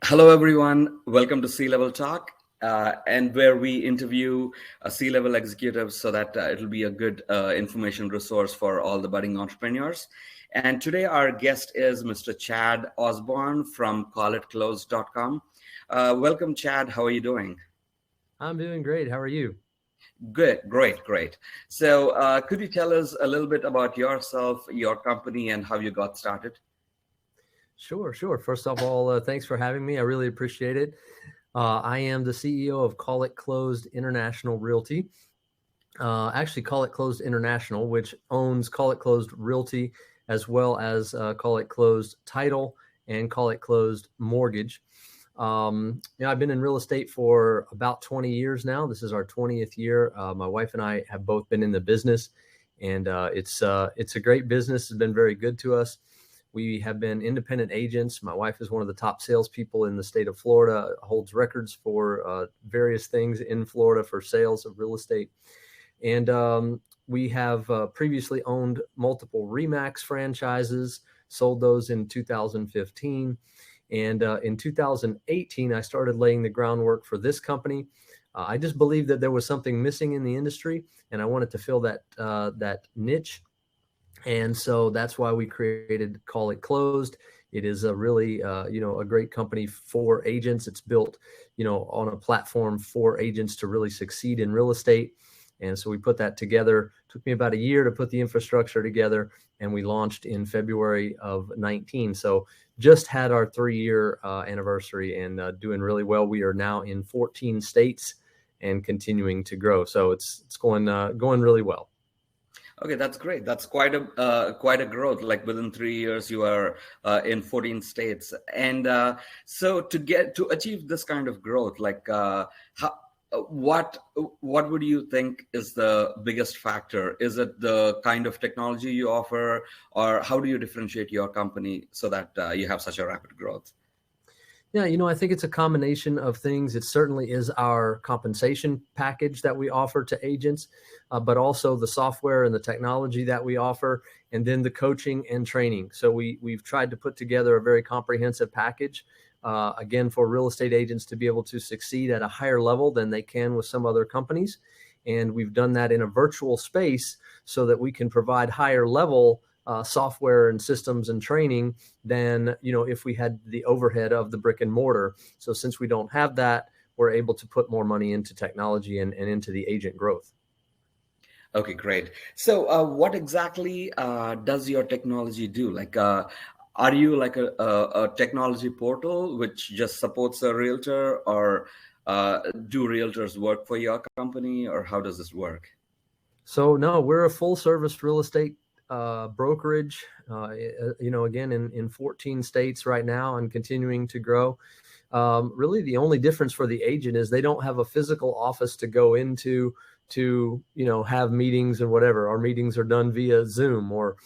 Hello, everyone. Welcome to C-Level Talk, and where we interview C-level executives so that it'll be a good information resource for all the budding entrepreneurs. And today, our guest is Mr. Chad Osborne from callit.close.com. Welcome, Chad. How are you doing? I'm doing great. How are you? Good, great, great. So, could you tell us a little bit about yourself, your company, and how you got started? Sure. First of all, thanks for having me. I really appreciate it. I am the CEO of Call It Closed International Realty. Actually, Call It Closed International, which owns Call It Closed Realty, as well as Call It Closed Title and Call It Closed Mortgage. I've been in real estate for about 20 years now. This is our 20th year. My wife and I have both been in the business, and it's a great business. It's been very good to us. We have been independent agents. My wife is one of the top salespeople in the state of Florida, holds records for various things in Florida for sales of real estate. And we have previously owned multiple RE/MAX franchises, sold those in 2015. And in 2018, I started laying the groundwork for this company. I just believed that there was something missing in the industry, and I wanted to fill that niche. And so that's why we created Call It Closed. It is a really, a great company for agents. It's built, on a platform for agents to really succeed in real estate. And so we put that together. It took me about a year to put the infrastructure together, and we launched in February of 19. So just had our 3-year anniversary and doing really well. We are now in 14 states and continuing to grow. So it's going really well. Okay, that's great. That's quite a growth. Like within 3 years, you are in 14 states, and so to achieve this kind of growth, like how, what would you think is the biggest factor? Is it the kind of technology you offer, or how do you differentiate your company so that you have such a rapid growth? Yeah, I think it's a combination of things. It certainly is our compensation package that we offer to agents, but also the software and the technology that we offer, and then the coaching and training. So we've tried to put together a very comprehensive package, again, for real estate agents to be able to succeed at a higher level than they can with some other companies. And we've done that in a virtual space so that we can provide higher level software and systems and training than if we had the overhead of the brick and mortar. So since we don't have that, we're able to put more money into technology and into the agent growth. Okay, great. So, what exactly does your technology do? Like, are you like a technology portal which just supports a realtor, or do realtors work for your company, or how does this work? So no, we're a full service real estate brokerage, again, in 14 states right now and continuing to grow. Really, the only difference for the agent is they don't have a physical office to go into to, have meetings and whatever. Our meetings are done via Zoom or,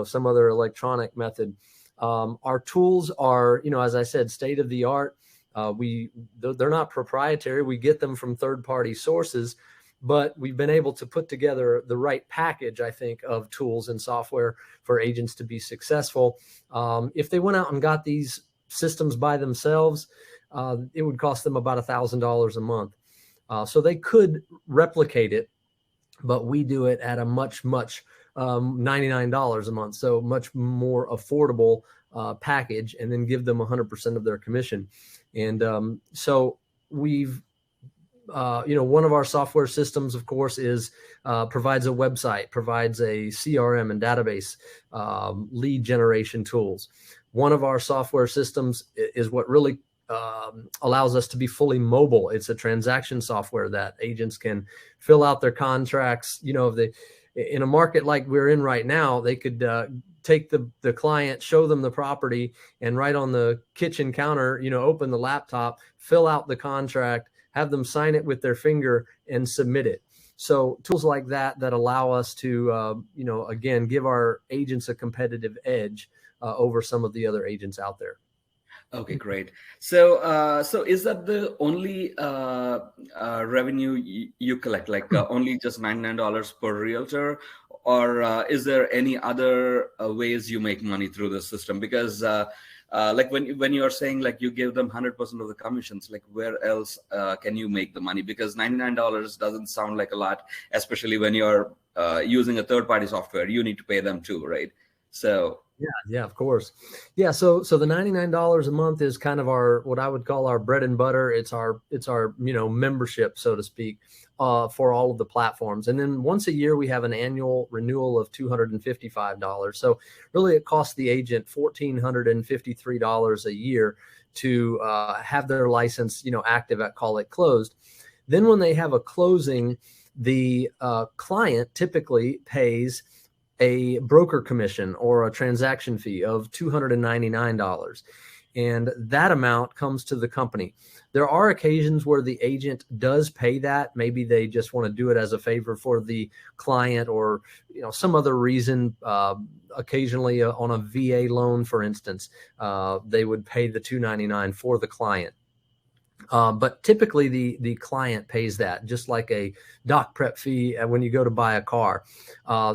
some other electronic method. Our tools are, as I said, state of the art. They're not proprietary. We get them from third party sources, but we've been able to put together the right package, I think, of tools and software for agents to be successful. If they went out and got these systems by themselves, it would cost them about $1,000 a month. So they could replicate it, but we do it at a much $99 a month, so much more affordable package, and then give them 100% of their commission. And so we've one of our software systems, of course, is provides a website, provides a CRM and database, lead generation tools. One of our software systems is what really allows us to be fully mobile. It's a transaction software that agents can fill out their contracts. If they, in a market like we're in right now, they could take the client, show them the property, and right on the kitchen counter, open the laptop, fill out the contract, have them sign it with their finger and submit it. So tools like that allow us to, again, give our agents a competitive edge over some of the other agents out there. Okay, great. So, so is that the only revenue you collect, like only just $99 per realtor, or is there any other ways you make money through this system? Because like when you are saying like you give them 100% of the commissions, like where else can you make the money? Because $99 doesn't sound like a lot, especially when you're using a third-party software. You need to pay them too, right? So Yeah, of course. Yeah, so the $99 a month is kind of our, what I would call our bread and butter. It's our membership, so to speak, for all of the platforms. And then once a year we have an annual renewal of $255. So really it costs the agent $1,453 a year to have their license active at Call It Closed. Then when they have a closing, the client typically pays a broker commission or a transaction fee of $299. And that amount comes to the company. There are occasions where the agent does pay that. Maybe they just want to do it as a favor for the client, or some other reason. Occasionally on a VA loan, for instance, they would pay the $299 for the client. But typically the client pays that, just like a doc prep fee when you go to buy a car.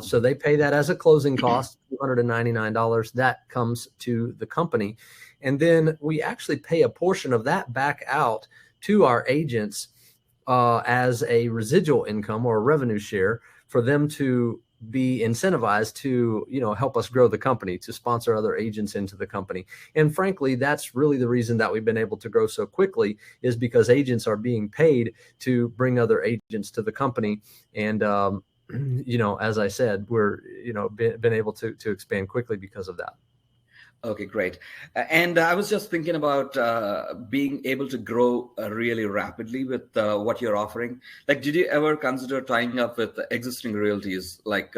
So they pay that as a closing cost, $299. That comes to the company. And then we actually pay a portion of that back out to our agents as a residual income or a revenue share for them to be incentivized to help us grow the company, to sponsor other agents into the company. And frankly, that's really the reason that we've been able to grow so quickly, is because agents are being paid to bring other agents to the company. And as I said, we're been able to expand quickly because of that. okay, great. And I was just thinking about being able to grow really rapidly with what you're offering. Like, did you ever consider tying up with existing realties, like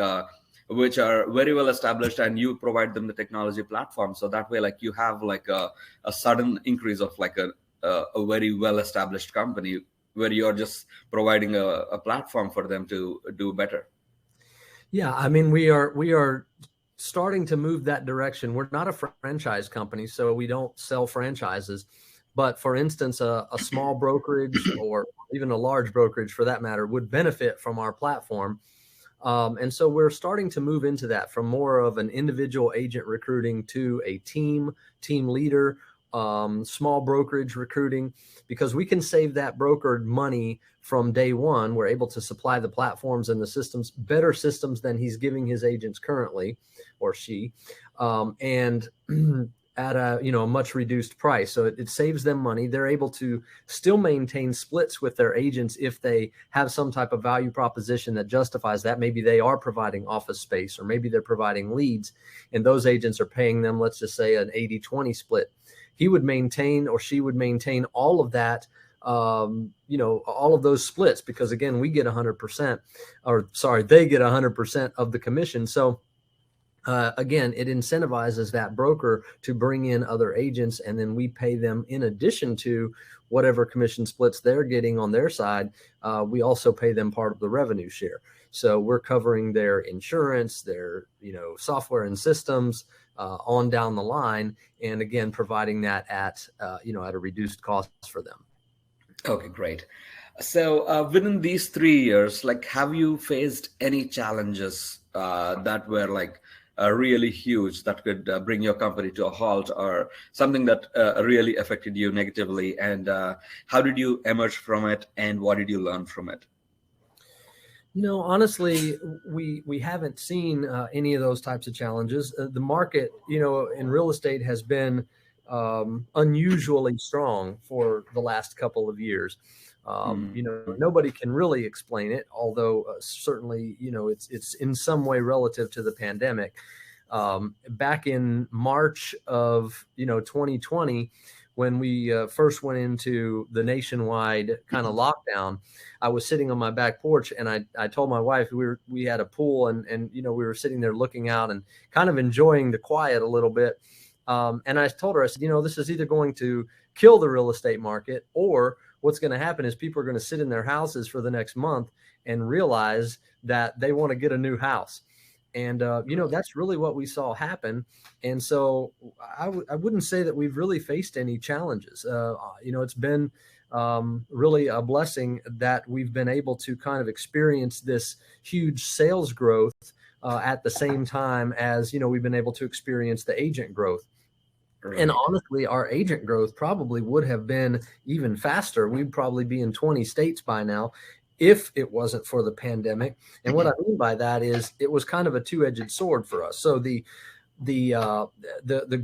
which are very well established, and you provide them the technology platform, so that way, like, you have like a sudden increase of like a very well established company where you're just providing a platform for them to do better? Yeah, I mean, we are starting to move that direction. We're not a franchise company, so we don't sell franchises. But for instance, a small brokerage, or even a large brokerage for that matter, would benefit from our platform. And so we're starting to move into that, from more of an individual agent recruiting to a team leader, small brokerage recruiting, because we can save that broker money from day one. We're able to supply the platforms and the systems, better systems than he's giving his agents currently, or she, and at a much reduced price. So it saves them money. They're able to still maintain splits with their agents if they have some type of value proposition that justifies that. Maybe they are providing office space, or maybe they're providing leads, and those agents are paying them, let's just say, an 80-20 split. He would maintain, or she would maintain, all of that, all of those splits, because again, we get 100%, or sorry, they get 100% of the commission. So again, it incentivizes that broker to bring in other agents, and then we pay them in addition to whatever commission splits they're getting on their side. We also pay them part of the revenue share. So we're covering their insurance, their software and systems on down the line, and again, providing that at at a reduced cost for them. Okay, great. So within these 3 years, like, have you faced any challenges that were like really huge, that could bring your company to a halt, or something that really affected you negatively? And how did you emerge from it, and what did you learn from it? Honestly, we haven't seen any of those types of challenges. The market, in real estate has been unusually strong for the last couple of years. Mhm. Nobody can really explain it, although certainly, it's in some way relative to the pandemic. Back in March of 2020, when we first went into the nationwide kind of lockdown, I was sitting on my back porch, and I told my wife, we had a pool, and we were sitting there looking out and kind of enjoying the quiet a little bit. And I told her, I said, this is either going to kill the real estate market, or what's going to happen is people are going to sit in their houses for the next month and realize that they want to get a new house. And, that's really what we saw happen. And so I wouldn't say that we've really faced any challenges. It's been really a blessing that we've been able to kind of experience this huge sales growth at the same time as, we've been able to experience the agent growth. And Right. honestly, our agent growth probably would have been even faster. We'd probably be in 20 states by now if it wasn't for the pandemic. And what I mean by that is it was kind of a two-edged sword for us. So the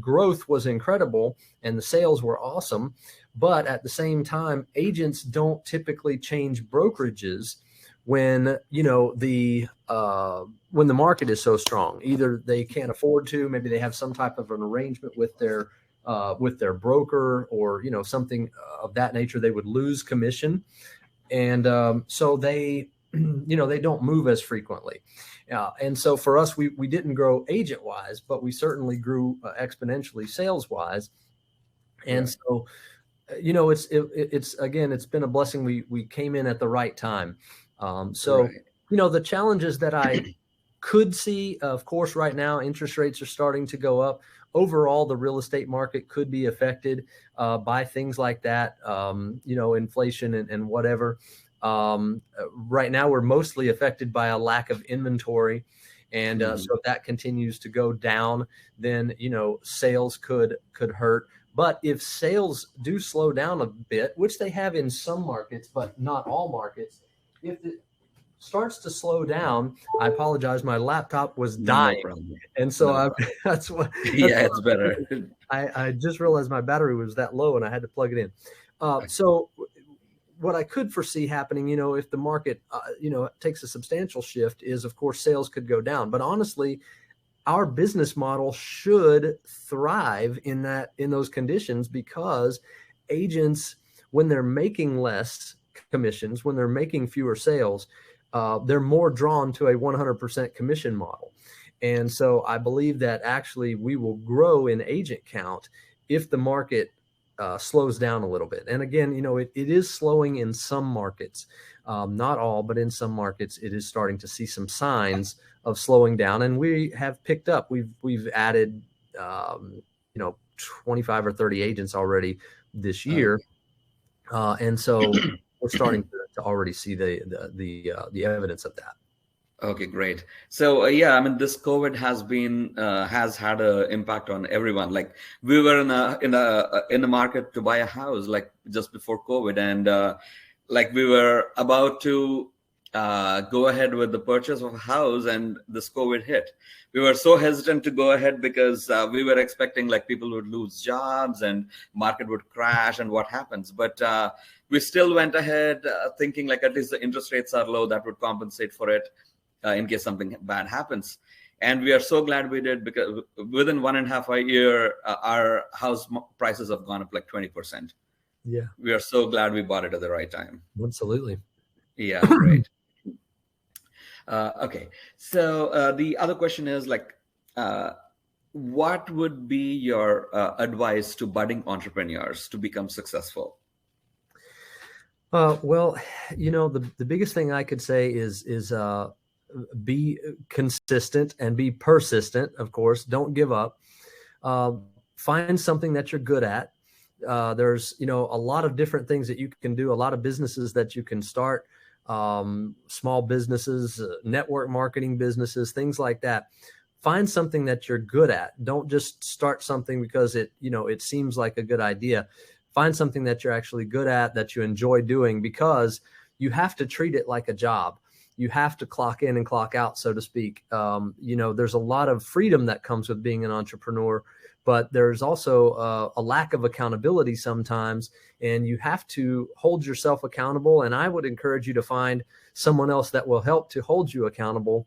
growth was incredible and the sales were awesome, but at the same time, agents don't typically change brokerages when when the market is so strong. Either they can't afford to, maybe they have some type of an arrangement with their broker, or something of that nature. They would lose commission, and so they they don't move as frequently. And so for us, we didn't grow agent wise, but we certainly grew exponentially sales wise. And Right. so it's again, it's been a blessing. We came in at the right time. So Right. the challenges that I could see, of course, right now interest rates are starting to go up. Overall, the real estate market could be affected by things like that, inflation and whatever. Right now, we're mostly affected by a lack of inventory. And so if that continues to go down, then, sales could hurt. But if sales do slow down a bit, which they have in some markets, but not all markets, if it starts to slow down, I apologize, my laptop was No dying. problem. And so No problem. that's what Yeah, it's better. I just realized my battery was that low and I had to plug it in. Okay. So what I could foresee happening, if the market, takes a substantial shift, is of course sales could go down. But honestly, our business model should thrive in those conditions, because agents, when they're making less commissions, when they're making fewer sales, they're more drawn to a 100% commission model. And so I believe that actually we will grow in agent count if the market slows down a little bit. And again, it is slowing in some markets, not all, but in some markets, it is starting to see some signs of slowing down. And we have picked up. We've added, 25 or 30 agents already this year, Okay. and so we're starting to already see the evidence of that. Okay, great. So yeah, I mean, this COVID has had an impact on everyone. Like we were in the market to buy a house like just before COVID, and like we were about to go ahead with the purchase of a house, and this COVID hit. We were so hesitant to go ahead because we were expecting like people would lose jobs and market would crash and what happens. But we still went ahead thinking like at least the interest rates are low, that would compensate for it in case something bad happens. And we are so glad we did, because within 1.5 year, our house prices have gone up like 20%. Yeah, We are so glad we bought it at the right time. absolutely. Yeah, great. Okay, so the other question is like, what would be your advice to budding entrepreneurs to become successful? Well, the biggest thing I could say is be consistent and be persistent. Of course, don't give up. Uh, Find something that you're good at. There's a lot of different things that you can do, a lot of businesses that you can start, small businesses, network marketing businesses, things like that. Find something that you're good at. Don't just start something because it seems like a good idea. Find something that you're actually good at, that you enjoy doing, because you have to treat it like a job. You have to clock in and clock out, so to speak. There's a lot of freedom that comes with being an entrepreneur, but there's also a lack of accountability sometimes, and you have to hold yourself accountable. And I would encourage you to find someone else that will help to hold you accountable,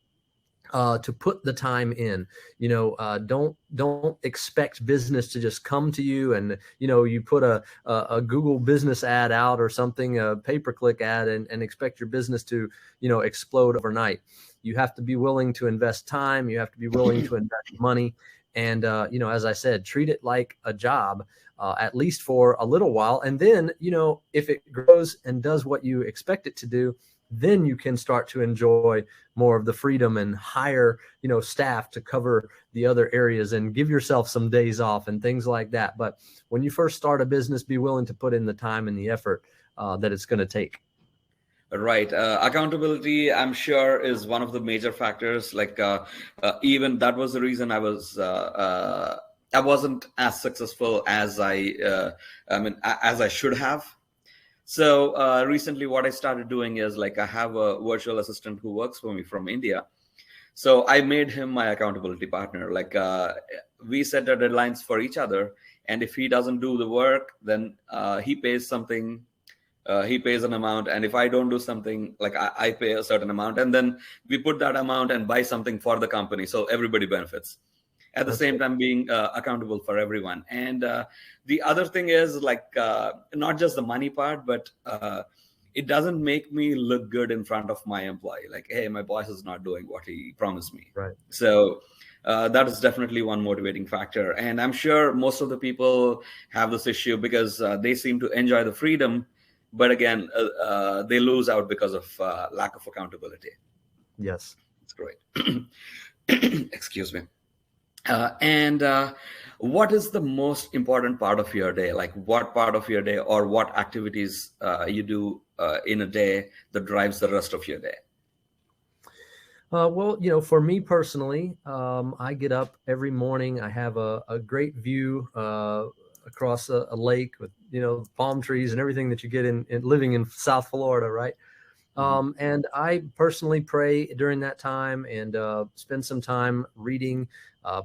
to put the time in. Don't expect business to just come to you, and you put a Google business ad out or something, a pay-per-click ad, and expect your business to explode overnight. You have to be willing to invest time. You have to be willing to invest money, and as I said, treat it like a job, at least for a little while. And then if it grows and does what you expect it to do, then you can start to enjoy more of the freedom and hire, staff to cover the other areas, and give yourself some days off and things like that. But when you first start a business, be willing to put in the time and the effort that it's going to take. Right. Accountability, I'm sure, is one of the major factors. Like, even that was the reason I wasn't as successful as as I should have. So recently, what I started doing is, like, I have a virtual assistant who works for me from India. So I made him my accountability partner. Like, we set the deadlines for each other, and if he doesn't do the work, then he pays something. He pays an amount, and if I don't do something, like, I pay a certain amount, and then we put that amount and buy something for the company, so everybody benefits. At the That's same good. time, being accountable for everyone. And the other thing is, like, not just the money part, but it doesn't make me look good in front of my employee. Like, hey, my boss is not doing what he promised me. Right. So that is definitely one motivating factor. And I'm sure most of the people have this issue because they seem to enjoy the freedom, but again, they lose out because of lack of accountability. Yes. That's great. Excuse me. And what is the most important part of your day? Like, what part of your day or what activities you do in a day that drives the rest of your day? Well, for me personally, I get up every morning. I have a great view across a lake with, palm trees and everything that you get in living in South Florida, right? Mhm. And I personally pray during that time and spend some time reading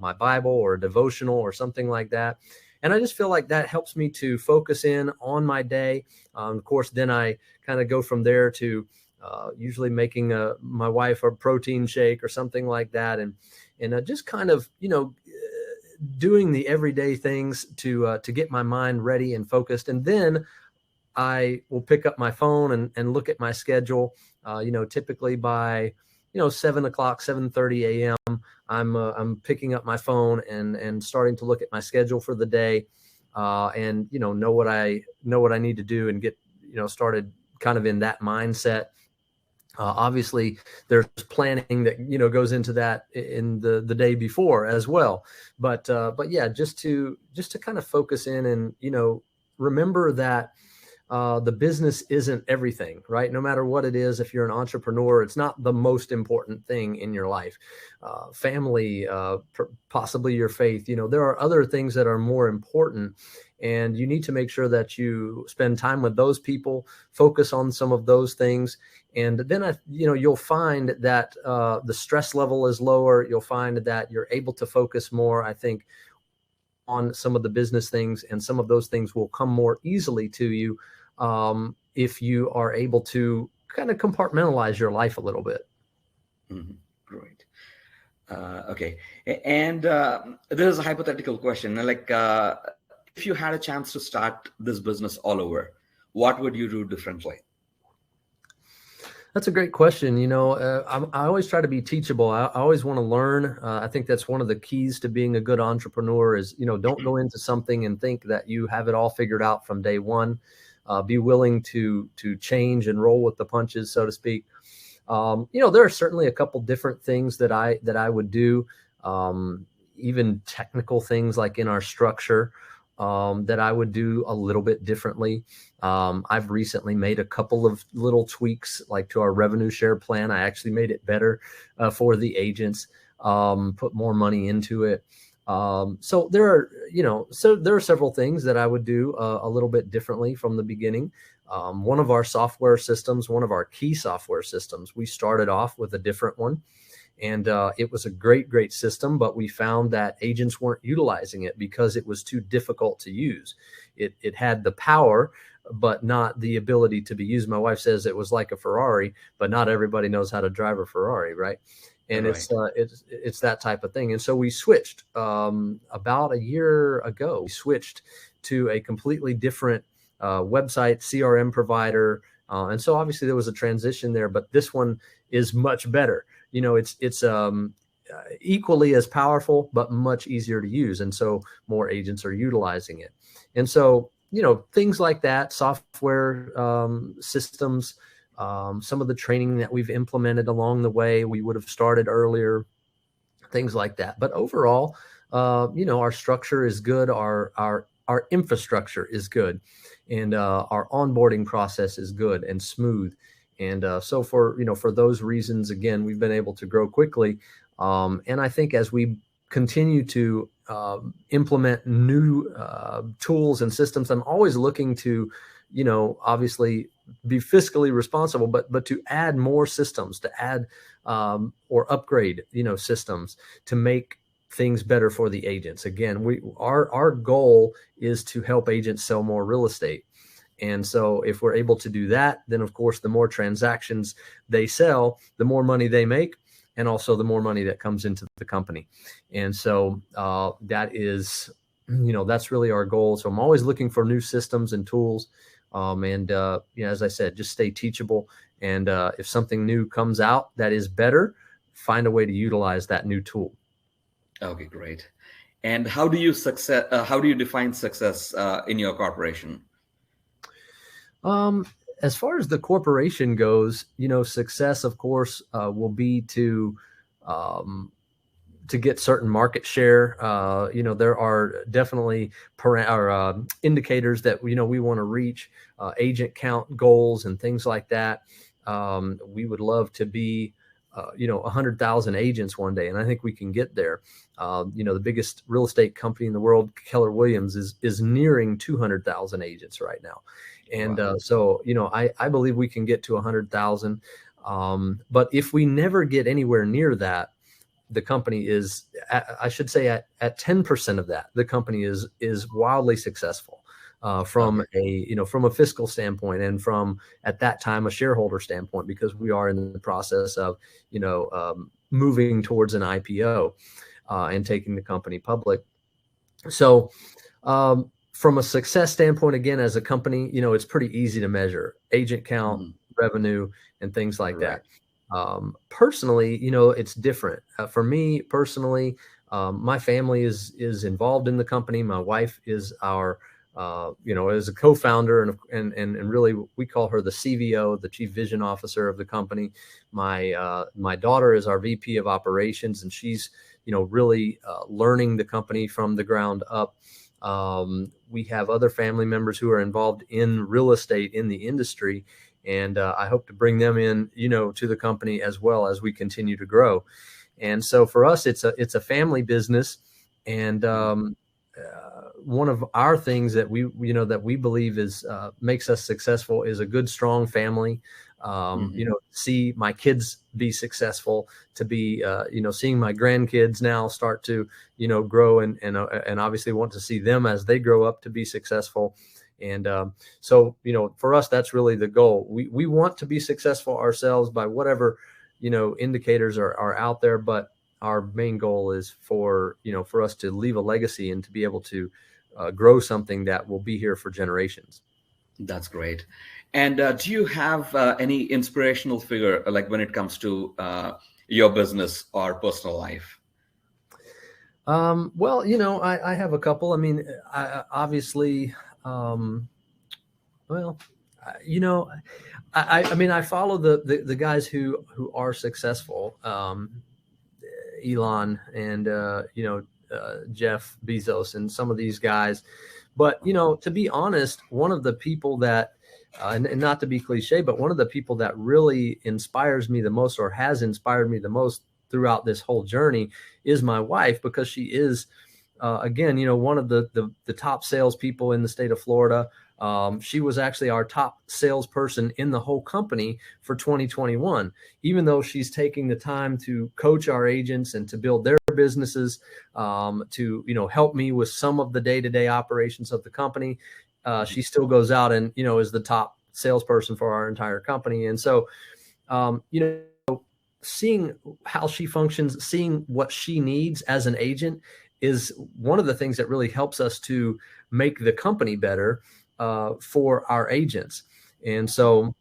my Bible or a devotional or something like that. And I just feel like that helps me to focus in on my day. Of course, then I kind of go from there to usually making my wife a protein shake or something like that, and just kind of doing the everyday things to get my mind ready and focused. And then I will pick up my phone and look at my schedule. Typically by 7 o'clock, 7:30 a.m. I'm picking up my phone and starting to look at my schedule for the day, and know what I need to do and get started kind of in that mindset. Obviously, there's planning that goes into that in the day before as well. But yeah, just to kind of focus in and remember that the business isn't everything, right? No matter what it is, if you're an entrepreneur, it's not the most important thing in your life. Family, possibly your faith, there are other things that are more important. And you need to make sure that you spend time with those people, focus on some of those things. And then, you'll find that the stress level is lower. You'll find that you're able to focus more, I think, on some of the business things, and some of those things will come more easily to you if you are able to kind of compartmentalize your life a little bit. Mhm. Great. Okay. And this is a hypothetical question. Like, if you had a chance to start this business all over, what would you do differently? That's a great question. I always try to be teachable. I always want to learn. I think that's one of the keys to being a good entrepreneur is, don't go into something and think that you have it all figured out from day one. Be willing to change and roll with the punches, so to speak. There are certainly a couple different things that I would do, even technical things like in our structure, that I would do a little bit differently. I've recently made a couple of little tweaks, like to our revenue share plan. I actually made it better for the agents, put more money into it. So there are several things that I would do a little bit differently from the beginning. One of our software systems, one of our key software systems, we started off with a different one. And it was a great system, but we found that agents weren't utilizing it because it was too difficult to use. It had the power, but not the ability to be used. My wife says it was like a Ferrari, but not everybody knows how to drive a Ferrari, right? And Right. it's that type of thing. And so we switched about a year ago. We switched to a completely different website CRM provider, and so obviously there was a transition there. But this one is much better. It's equally as powerful, but much easier to use. And so more agents are utilizing it. And so, things like that, software systems, some of the training that we've implemented along the way, we would have started earlier, things like that. But overall, our structure is good. Our infrastructure is good, and our onboarding process is good and smooth. And so for those reasons, again, we've been able to grow quickly. And I think as we continue to implement new tools and systems, I'm always looking to, obviously be fiscally responsible, but to add more systems, to add or upgrade, systems to make things better for the agents. Again, our goal is to help agents sell more real estate. And so if we're able to do that, then of course, the more transactions they sell, the more money they make, and also the more money that comes into the company. And so that is, that's really our goal. So I'm always looking for new systems and tools. And as I said, just stay teachable. And if something new comes out that is better, find a way to utilize that new tool. Okay, great. And how do you define success in your corporation? As far as the corporation goes, success, of course, will be to get certain market share. There are definitely indicators that we want to reach, agent count goals and things like that. We would love to be 100,000 agents one day, and I think we can get there. The biggest real estate company in the world, Keller Williams, is nearing 200,000 agents right now. And Wow. so, I believe we can get to 100,000. But if we never get anywhere near that, the company is, I should say, at 10% of that, the company is wildly successful from Okay. from a fiscal standpoint, and from, at that time, a shareholder standpoint, because we are in the process of moving towards an IPO and taking the company public. So from a success standpoint, again, as a company, it's pretty easy to measure agent count, Mhm. revenue, and things like that. Right. Personally, it's different. For me personally, my family is involved in the company. My wife is our, is a co-founder, and really we call her the CVO, the Chief Vision Officer of the company. My daughter is our VP of Operations, and she's really learning the company from the ground up. We have other family members who are involved in real estate in the industry, and I hope to bring them in, to the company as well as we continue to grow. And so for us, it's a family business, and one of our things that we believe is makes us successful is a good, strong family. Mhm. See my kids be successful, to be seeing my grandkids now start to grow, and obviously want to see them as they grow up to be successful. And so for us, that's really the goal. We want to be successful ourselves by whatever indicators are out there, but our main goal is for us to leave a legacy and to be able to grow something that will be here for generations. That's great. And do you have any inspirational figure, like when it comes to your business or personal life? Well, I have a couple. I mean, obviously, um, well, you know, I mean, I follow the guys who are successful, Elon and Jeff Bezos and some of these guys. But to be honest, one of the people that and not to be cliche, but one of the people that really inspires me the most, or has inspired me the most throughout this whole journey, is my wife, because she is again, one of the top salespeople in the state of Florida. She was actually our top salesperson in the whole company for 2021. Even though she's taking the time to coach our agents and to build their businesses, to help me with some of the day-to-day operations of the company, she still goes out and is the top salesperson for our entire company. And so, seeing how she functions, seeing what she needs as an agent, is one of the things that really helps us to make the company better for our agents. And so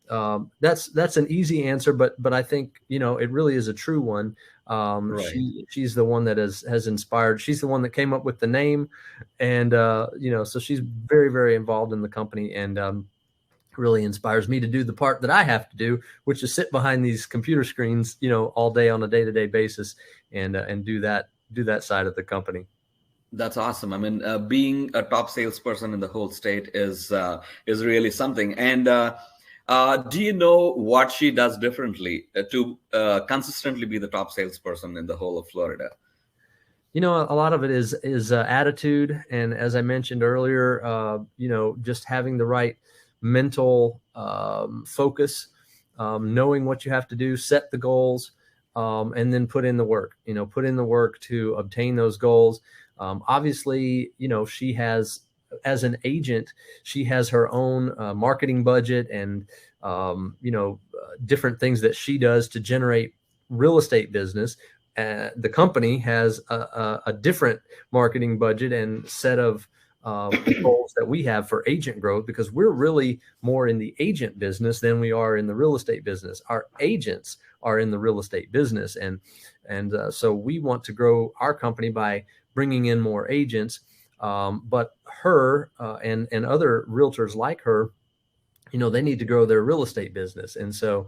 that's an easy answer, but I think it really is a true one. Right. She's the one that has inspired. She's the one that came up with the name, and so she's very, very involved in the company, and really inspires me to do the part that I have to do, which is sit behind these computer screens, all day on a day-to-day basis, and do that side of the company. That's awesome. I mean, being a top salesperson in the whole state is really something. And Do you know what she does differently to consistently be the top salesperson in the whole of Florida? A lot of it is attitude, and as I mentioned earlier, just having the right mental focus, knowing what you have to do, set the goals, and then put in the work. Put in the work to obtain those goals. Obviously, she has, as an agent, she has her own marketing budget and different things that she does to generate real estate business. The company has a different marketing budget and set of goals that we have for agent growth, because we're really more in the agent business than we are in the real estate business. Our agents are in the real estate business, and so we want to grow our company by bringing in more agents. But her and other realtors like her, they need to grow their real estate business. And so,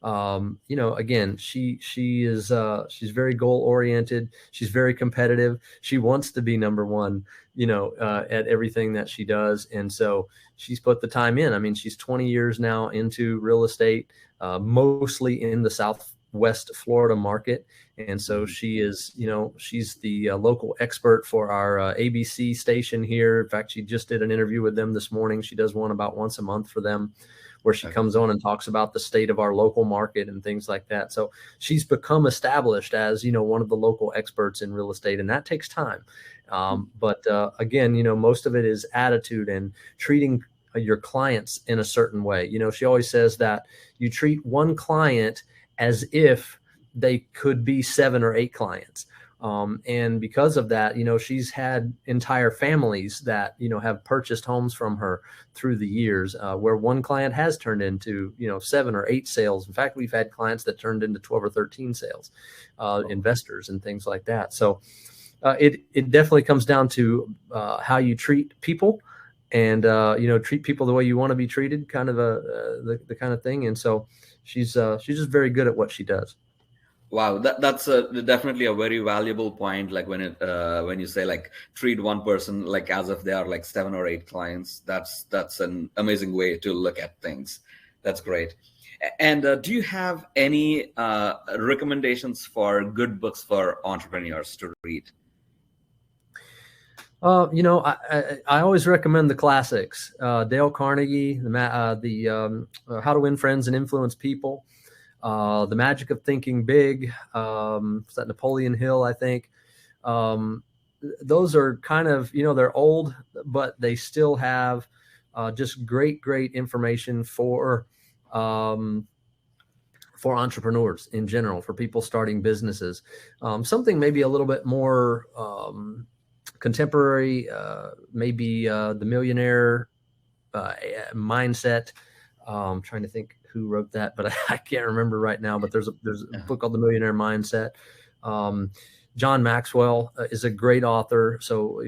again, she is she's very goal oriented. She's very competitive. She wants to be number one, at everything that she does. And so she's put the time in. I mean, she's 20 years now into real estate, mostly in the Southwest Florida market. And so she is, she's the local expert for our ABC station here. In fact, she just did an interview with them this morning. She does one about once a month for them, where she comes on and talks about the state of our local market and things like that. So she's become established as, one of the local experts in real estate, and that takes time. But again, most of it is attitude and treating your clients in a certain way. She always says that you treat one client as if they could be 7 or 8 clients. And because of that, she's had entire families that, have purchased homes from her through the years, where one client has turned into, 7 or 8 sales. In fact, we've had clients that turned into 12 or 13 sales, investors and things like that. So it definitely comes down to how you treat people, and, treat people the way you want to be treated, kind of the kind of thing. And so she's just very good at what she does. Wow, that's definitely a very valuable point. Like when you say like treat one person like as if they are like 7 or 8 clients, that's an amazing way to look at things. That's great. And do you have any recommendations for good books for entrepreneurs to read? I always recommend the classics. Dale Carnegie, the How to Win Friends and Influence People. The Magic of Thinking Big. Is that Napoleon Hill, I think? Those are kind of, they're old, but they still have just great information for entrepreneurs in general, for people starting businesses. Something maybe a little bit more contemporary, maybe The Millionaire Mindset. I'm trying to think who wrote that, but I can't remember right now. But there's a book called The Millionaire Mindset. John Maxwell is a great author. So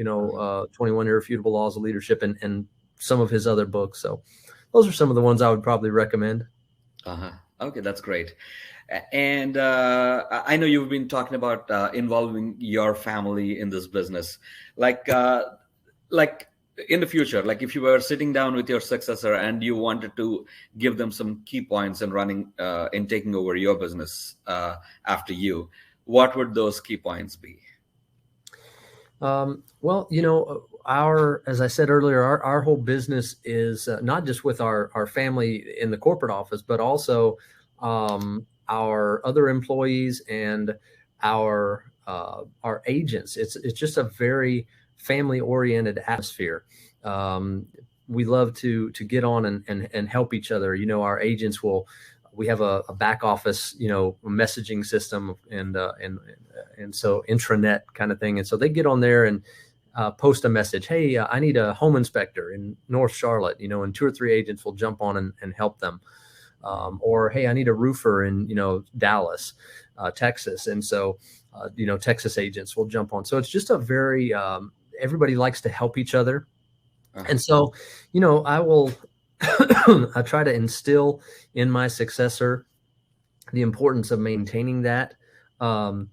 21 Irrefutable Laws of Leadership, and some of his other books. So those are some of the ones I would probably recommend. Okay, that's great. And I know you've been talking about involving your family in this business, like in the future, like if you were sitting down with your successor and you wanted to give them some key points in running in taking over your business after you, what would those key points be? Well, as I said earlier, our whole business is not just with our family in the corporate office, but also our other employees and our agents. It's just a very family oriented atmosphere. We love to get on and help each other. Our agents we have a back office, messaging system and so intranet kind of thing. And so they get on there and post a message. Hey, I need a home inspector in North Charlotte, and 2 or 3 agents will jump on and help them. Or, hey, I need a roofer in, Dallas, Texas. And so, Texas agents will jump on. So it's just a very, everybody likes to help each other. And so, I try to instill in my successor the importance of maintaining that. And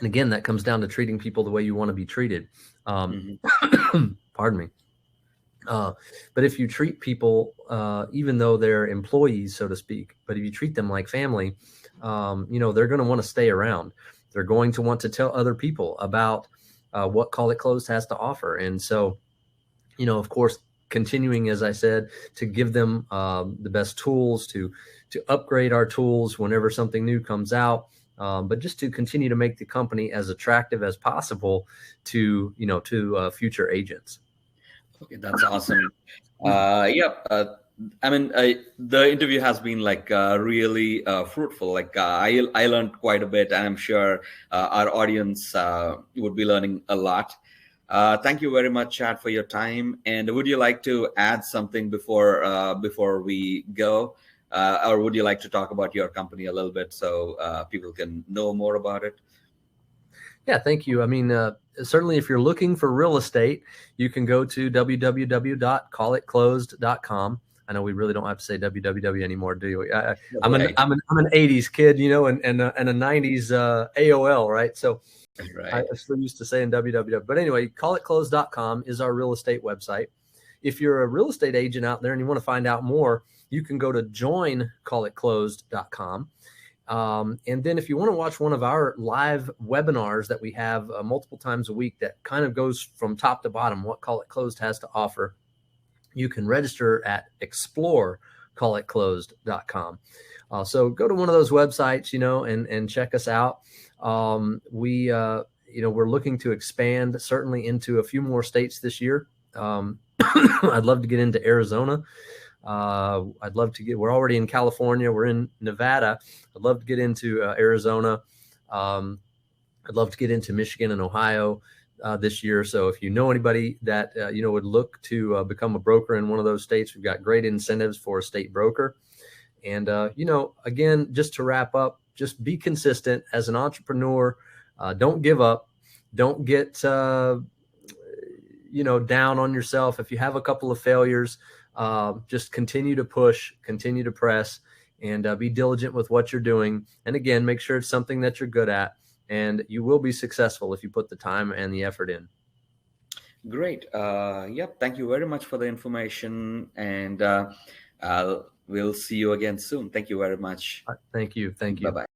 again, that comes down to treating people the way you want to be treated. Pardon me. Uh, but if you treat people, even though they're employees, so to speak, but if you treat them like family, they're going to want to stay around. They're going to want to tell other people about what Call It Closed has to offer. And so, of course, continuing, as I said, to give them the best tools to upgrade our tools whenever something new comes out. But just to continue to make the company as attractive as possible to future agents. Okay, that's awesome. Yeah, I mean, the interview has been like really fruitful. Like I learned quite a bit, and I'm sure our audience would be learning a lot. Thank you very much, Chad, for your time. And would you like to add something before we go, or would you like to talk about your company a little bit so people can know more about it? Yeah, thank you. I mean, certainly if you're looking for real estate, you can go to www.callitclosed.com. I know we really don't have to say www anymore, do we? Right, I'm an 80s kid, and a 90s AOL, right? So I right. still used to saying www. But anyway, callitclosed.com is our real estate website. If you're a real estate agent out there and you want to find out more, you can go to joincallitclosed.com. And then if you want to watch one of our live webinars that we have multiple times a week that kind of goes from top to bottom, what Call It Closed has to offer, you can register at explorecallitclosed.com. So go to one of those websites, and check us out. We're looking to expand certainly into a few more states this year. I'd love to get into Arizona. I'd love to we're already in California. We're in Nevada. I'd love to get into Arizona. I'd love to get into Michigan and Ohio this year. So if you know anybody that, would look to become a broker in one of those states, we've got great incentives for a state broker. And, again, just to wrap up, just be consistent as an entrepreneur. Don't give up. Don't get, down on yourself. If you have a couple of failures, just continue to push, continue to press, and be diligent with what you're doing. And again, make sure it's something that you're good at, and you will be successful if you put the time and the effort in. Great. Yep. Thank you very much for the information, and we'll see you again soon. Thank you very much. Thank you. Thank you. Bye bye.